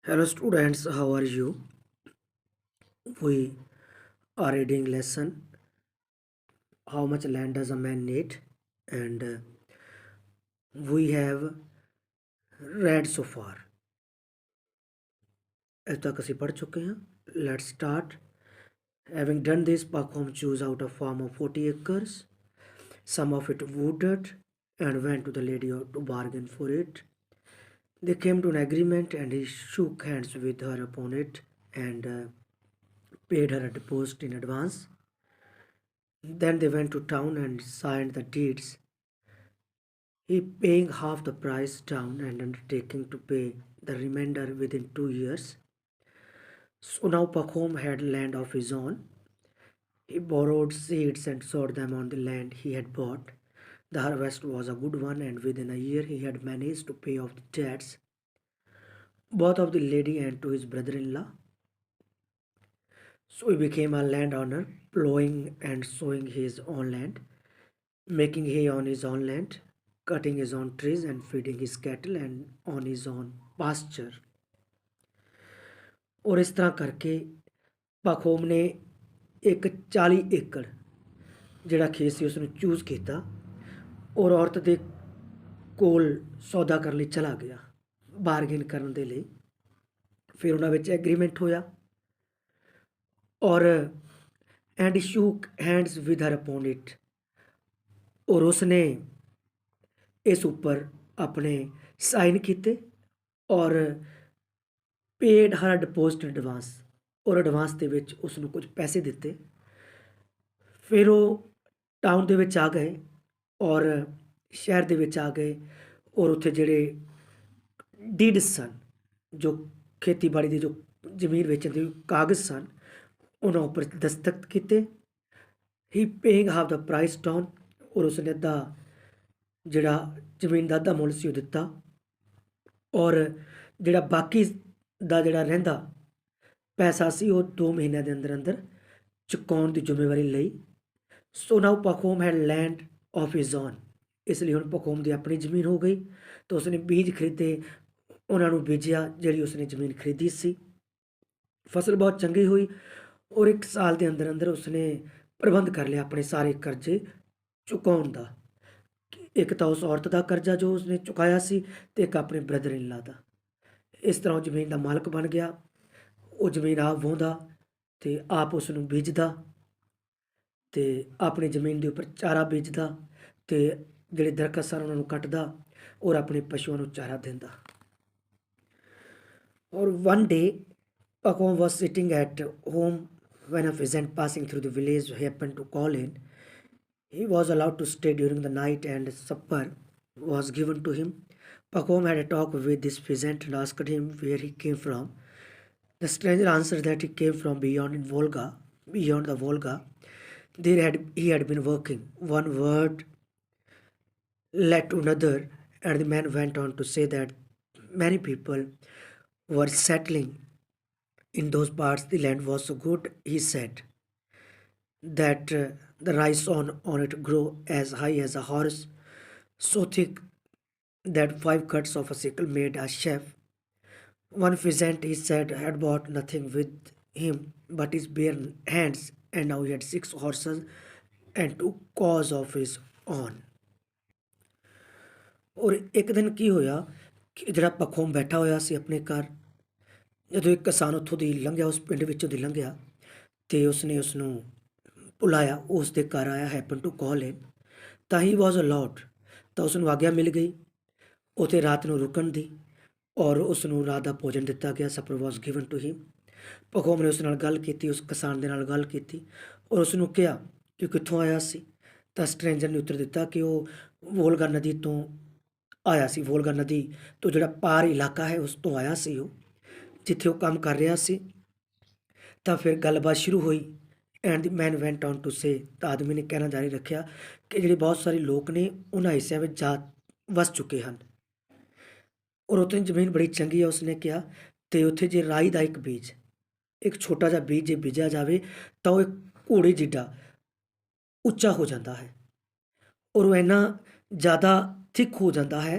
Hello students, how are you? We are reading lesson How much land does a man need? And we have read so far. अब तक ਅਸੀਂ पढ़ चुके हैं. Let's start. Having done this, Pakhom chose out a farm of 40 acres, some of it wooded, and went to the lady to bargain for it. They came to an agreement and he shook hands with her upon it and paid her a deposit in advance. Then they went to town and signed the deeds, he paying half the price down and undertaking to pay the remainder within 2 years. So now Pakhom had land of his own. He borrowed seeds and sowed them on the land he had bought. The harvest was a good one, and within a year he had managed to pay off the debts, both of the lady and to his brother-in-law. So he became a landowner, plowing and sowing his own land, making hay on his own land, cutting his own trees and feeding his cattle and on his own pasture. ਔਰ ਇਸ ਤਰ੍ਹਾਂ ਕਰਕੇ ਪਖੋਮ ਨੇ ਇੱਕ 40 ਏਕੜ ਜਿਹੜਾ ਖੇਤ ਸੀ ਉਸ ਨੂੰ ਚੂਜ਼ ਕੀਤਾ ਔਰ ਔਰਤ ਦੇ ਕੋਲ ਸੌਦਾ ਕਰਨ ਲਈ ਚਲਾ ਗਿਆ, ਬਾਰਗੇਨ ਕਰਨ ਦੇ ਲਈ। ਫਿਰ ਉਹਨਾਂ ਵਿੱਚ ਐਗਰੀਮੈਂਟ ਹੋਇਆ ਔਰ and shook hands with her upon it, ਔਰ ਉਸਨੇ ਇਸ ਉੱਪਰ ਆਪਣੇ ਸਾਈਨ ਕੀਤੇ ਔਰ ਪੇਡ ਹਰ ਡਿਪੋਜ਼ਿਟ ਐਡਵਾਂਸ, ਔਰ ਐਡਵਾਂਸ ਦੇ ਵਿੱਚ ਉਸ ਨੂੰ ਕੁਝ ਪੈਸੇ ਦਿੱਤੇ। ਫਿਰ ਉਹ ਟਾਊਨ ਦੇ ਵਿੱਚ ਆ ਗਏ ਔਰ ਸ਼ਹਿਰ ਦੇ ਵਿੱਚ ਆ ਗਏ ਔਰ ਉੱਥੇ ਜਿਹੜੇ ਡੀਡਸ ਸਨ, ਜੋ ਖੇਤੀਬਾੜੀ ਦੀ ਜੋ ਜ਼ਮੀਨ ਵੇਚਣ ਦੇ ਕਾਗਜ਼ ਸਨ, ਉਹਨਾਂ ਉੱਪਰ ਦਸਤਖਤ ਕੀਤੇ। ਹੀ ਪੇਇੰਗ ਹਾਫ ਦਾ ਪ੍ਰਾਈਸ ਡਾਊਨ, ਔਰ ਉਸਨੇ ਅੱਧਾ ਜਿਹੜਾ ਜ਼ਮੀਨ ਦਾ ਅੱਧਾ ਮੁੱਲ ਸੀ ਉਹ ਦਿੱਤਾ, ਔਰ ਜਿਹੜਾ ਬਾਕੀ ਦਾ ਜਿਹੜਾ ਰਹਿੰਦਾ ਪੈਸਾ ਸੀ ਉਹ 2 ਮਹੀਨਿਆਂ ਦੇ ਅੰਦਰ ਅੰਦਰ ਚੁਕਾਉਣ ਦੀ ਜ਼ਿੰਮੇਵਾਰੀ ਲਈ। So now Pakhom had land of his own, ਇਸ ਲਈ ਹੁਣ ਪਖੋਮ ਦੀ ਆਪਣੀ ਜ਼ਮੀਨ ਹੋ ਗਈ। ਤਾਂ ਉਸਨੇ ਬੀਜ ਖਰੀਦੇ, ਉਹਨਾਂ ਨੂੰ ਬੀਜਿਆ ਜਿਹੜੀ ਉਸਨੇ ਜ਼ਮੀਨ ਖਰੀਦੀ ਸੀ। ਫਸਲ ਬਹੁਤ ਚੰਗੀ ਹੋਈ ਔਰ 1 ਸਾਲ ਦੇ ਅੰਦਰ ਅੰਦਰ ਉਸਨੇ ਪ੍ਰਬੰਧ ਕਰ ਲਿਆ ਆਪਣੇ ਸਾਰੇ ਕਰਜ਼ੇ ਚੁਕਾਉਣ ਦਾ। ਇੱਕ ਤਾਂ ਉਸ ਔਰਤ ਦਾ ਕਰਜ਼ਾ ਜੋ ਉਸਨੇ ਚੁਕਾਇਆ ਸੀ ਅਤੇ ਇੱਕ ਆਪਣੇ ਬ੍ਰਦਰ ਇਨ ਲਾ ਦਾ। ਇਸ ਤਰ੍ਹਾਂ ਉਹ ਜ਼ਮੀਨ ਦਾ ਮਾਲਕ ਬਣ ਗਿਆ। ਉਹ ਜ਼ਮੀਨ ਆਪ ਵਾਹੁੰਦਾ ਅਤੇ ਆਪ ਉਸ ਨੂੰ ਬੀਜਦਾ ਅਤੇ ਆਪਣੀ ਜ਼ਮੀਨ ਦੇ ਉੱਪਰ ਚਾਰਾ ਬੀਜਦਾ ਅਤੇ ਜਿਹੜੇ ਦਰਖਤ ਸਨ ਉਹਨਾਂ ਨੂੰ ਕੱਟਦਾ ਔਰ ਆਪਣੇ ਪਸ਼ੂਆਂ ਨੂੰ ਚਾਰਾ ਦਿੰਦਾ। ਔਰ one day Pakhom was sitting at home when a peasant passing through the village happened to call in. He was allowed to stay during the night and supper was given to him. Pakhom had a talk with this peasant and asked him where he came from. The stranger answered that he came from beyond the Volga. He had been working. One word led to another, and the man went on to say that many people were settling in those parts. The land was so good, he said, that the rice on it grew as high as a horse, so thick that 5 cuts of a sickle made a sheaf. One peasant, he said, had brought nothing with him but his bare hands, and now he had 6 horses and 2 cows of his own. ਔਰ ਇੱਕ ਦਿਨ ਕੀ ਹੋਇਆ ਕਿ ਜਿਹੜਾ ਪਖੋਮ ਬੈਠਾ ਹੋਇਆ ਸੀ ਆਪਣੇ ਘਰ, ਜਦੋਂ ਇੱਕ ਕਿਸਾਨ ਉੱਥੋਂ ਦੀ ਲੰਘਿਆ, ਉਸ ਪਿੰਡ ਵਿੱਚੋਂ ਦੀ ਲੰਘਿਆ ਅਤੇ ਉਸਨੇ ਉਸਨੂੰ ਬੁਲਾਇਆ। ਉਸ ਦੇ ਘਰ ਆਇਆ, ਹੈਪਨ ਟੂ ਕਾਲ ਇਨ, ਤਾਂ ਹੀ ਵਾਜ਼ ਅਲਾਉਡ, ਤਾਂ ਉਸ ਨੂੰ ਆਗਿਆ ਮਿਲ ਗਈ ਉੱਥੇ ਰਾਤ ਨੂੰ ਰੁਕਣ ਦੀ ਔਰ ਉਸ ਨੂੰ ਰਾਤ ਦਾ ਭੋਜਨ ਦਿੱਤਾ ਗਿਆ। Supper was given to him. Pakhom ਨੇ ਉਸ ਨਾਲ ਗੱਲ ਕੀਤੀ, ਉਸ ਕਿਸਾਨ ਦੇ ਨਾਲ ਗੱਲ ਕੀਤੀ ਔਰ ਉਸ ਨੂੰ ਕਿਹਾ ਕਿ ਕਿੱਥੋਂ ਆਇਆ ਸੀ। ਤਾਂ ਸਟਰੇਂਜਰ ਨੇ ਉੱਤਰ ਦਿੱਤਾ ਕਿ ਉਹ ਵੋਲਗਾ ਨਦੀ ਤੋਂ ਆਇਆ ਸੀ। ਵੋਲਗਾ ਨਦੀ ਤੋਂ ਜਿਹੜਾ ਪਾਰ ਇਲਾਕਾ ਹੈ ਉਸ ਤੋਂ ਆਇਆ ਸੀ ਉਹ, ਜਿੱਥੇ ਉਹ ਕੰਮ ਕਰ ਰਿਹਾ ਸੀ। ਤਾਂ ਫਿਰ ਗੱਲਬਾਤ ਸ਼ੁਰੂ ਹੋਈ। And the man ਵੈਂਟ on to say, ਤਾਂ ਆਦਮੀ ਨੇ ਕਹਿਣਾ ਜਾਰੀ ਰੱਖਿਆ ਕਿ ਜਿਹੜੇ ਬਹੁਤ ਸਾਰੇ ਲੋਕ ਨੇ ਉਹਨਾਂ ਹਿੱਸਿਆਂ ਵਿੱਚ ਜਾ ਵਸ ਚੁੱਕੇ ਹਨ ਔਰ ਉੱਥੇ ਜ਼ਮੀਨ ਬੜੀ ਚੰਗੀ ਹੈ। ਉਸਨੇ ਕਿਹਾ ਅਤੇ ਉੱਥੇ ਜੇ ਰਾਈ ਦਾ ਇੱਕ ਬੀਜ, ਇੱਕ ਛੋਟਾ ਜਿਹਾ ਬੀਜ ਜੇ ਬੀਜਿਆ ਜਾਵੇ ਤਾਂ ਉਹ ਇੱਕ ਘੋੜੇ ਜਿੱਡਾ ਉੱਚਾ ਹੋ ਜਾਂਦਾ ਹੈ ਔਰ ਉਹ ਇੰਨਾ ਜ਼ਿਆਦਾ ਥਿਕ ਹੋ ਜਾਂਦਾ ਹੈ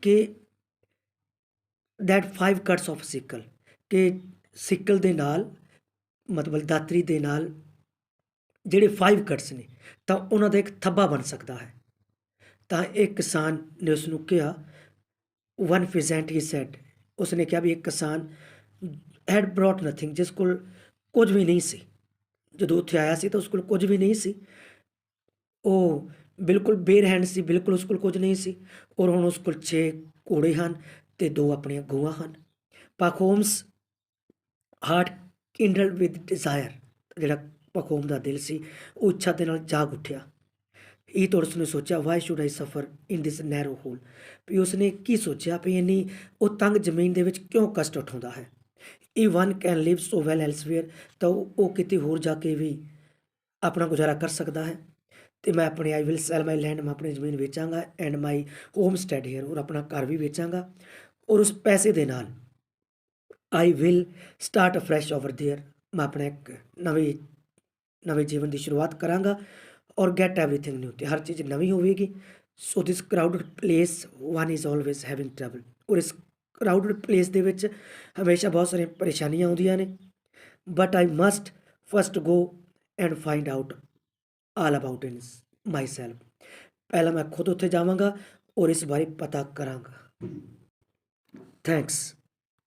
ਕਿ that 5 cuts of sickle, ਕਿ ਸਿੱਕਲ ਦੇ ਨਾਲ ਮਤਲਬ ਦਾਤਰੀ ਦੇ ਨਾਲ ਜਿਹੜੇ 5 ਕੱਟਸ ਨੇ ਤਾਂ ਉਹਨਾਂ ਦਾ ਇੱਕ ਥੱਬਾ ਬਣ ਸਕਦਾ ਹੈ। ਤਾਂ ਇੱਕ ਕਿਸਾਨ ਨੇ ਉਸ ਨੂੰ ਕਿਹਾ, ਵਨ ਫਿਜ਼ੈਂਟ ਹੀ ਸੈਡ, ਉਸਨੇ ਕਿਹਾ ਵੀ ਇੱਕ ਕਿਸਾਨ ਹੈਡ ਬ੍ਰੌਟ ਨਥਿੰਗ, ਜਿਸ ਕੋਲ ਕੁਝ ਵੀ ਨਹੀਂ ਸੀ। ਜਦੋਂ ਉੱਥੇ ਆਇਆ ਸੀ ਤਾਂ ਉਸ ਕੋਲ ਕੁਝ ਵੀ ਨਹੀਂ ਸੀ, ਉਹ ਬਿਲਕੁਲ ਬੇਰ ਹੈਂਡ ਸੀ, ਬਿਲਕੁਲ ਉਸ ਕੋਲ ਕੁਝ ਨਹੀਂ ਸੀ। ਔਰ ਹੁਣ ਉਸ ਕੋਲ 6 ਘੋੜੇ ਹਨ ਤੇ 2 ਆਪਣੀਆਂ ਗਊਆਂ ਹਨ। ਪਾਖੋਮਸ ਹਾਰਟ kindled ਵਿਦ ਡਿਜ਼ਾਇਰ, ਜਿਹੜਾ ਪਾਖੋਮ ਦਾ ਦਿਲ ਸੀ ਉਹ ਇੱਛਾ ਦੇ ਨਾਲ ਜਾਗ ਉੱਠਿਆ। ਇਹ ਤਾਂ ਉਸਨੇ ਸੋਚਿਆ, ਵਾਈ ਸ਼ੁਡ ਆਈ ਸਫਰ ਇਨ ਦਿਸ ਨੈਰੋ ਹੋਲ, ਵੀ ਉਸਨੇ ਕੀ ਸੋਚਿਆ ਵੀ ਇੰਨੀ ਉਹ ਤੰਗ ਜ਼ਮੀਨ ਦੇ ਵਿੱਚ ਕਿਉਂ ਕਸ਼ਟ ਉਠਾਉਂਦਾ ਹੈ। ਇਹ one can live so well elsewhere, ਤਾਂ ਉਹ ਕਿਤੇ ਹੋਰ ਜਾ ਕੇ ਵੀ ਆਪਣਾ ਗੁਜ਼ਾਰਾ ਕਰ ਸਕਦਾ ਹੈ। ਤੇ ਮੈਂ ਆਪਣੇ I will sell my land, ਮੈਂ ਆਪਣੀ ਜ਼ਮੀਨ ਵੇਚਾਂਗਾ, and my homestead here, ਔਰ ਆਪਣਾ ਘਰ ਵੀ ਵੇਚਾਂਗਾ, ਔਰ ਉਸ ਪੈਸੇ ਦੇ ਨਾਲ I will start afresh over there, ਮੈਂ ਆਪਣਾ ਇੱਕ ਨਵੇਂ ਜੀਵਨ ਦੀ ਸ਼ੁਰੂਆਤ ਕਰਾਂਗਾ, ਔਰ ਗੈਟ ਐਵਰੀਥਿੰਗ ਨਿਊ, ਤੇ ਹਰ ਚੀਜ਼ ਨਵੀਂ ਹੋਵੇਗੀ। So this crowded place one is always having trouble, ਔਰ ਇਸ ਕਰਾਊਡਡ ਪਲੇਸ ਦੇ ਵਿੱਚ ਹਮੇਸ਼ਾ ਬਹੁਤ ਸਾਰੀਆਂ ਪਰੇਸ਼ਾਨੀਆਂ ਆਉਂਦੀਆਂ ਨੇ। But I must first go and find out all about in my self, ਪਹਿਲਾਂ ਮੈਂ ਖੁਦ ਉੱਥੇ ਜਾਵਾਂਗਾ ਔਰ ਇਸ ਬਾਰੇ ਪਤਾ ਕਰਾਂਗਾ। ਥੈਂਕਸ।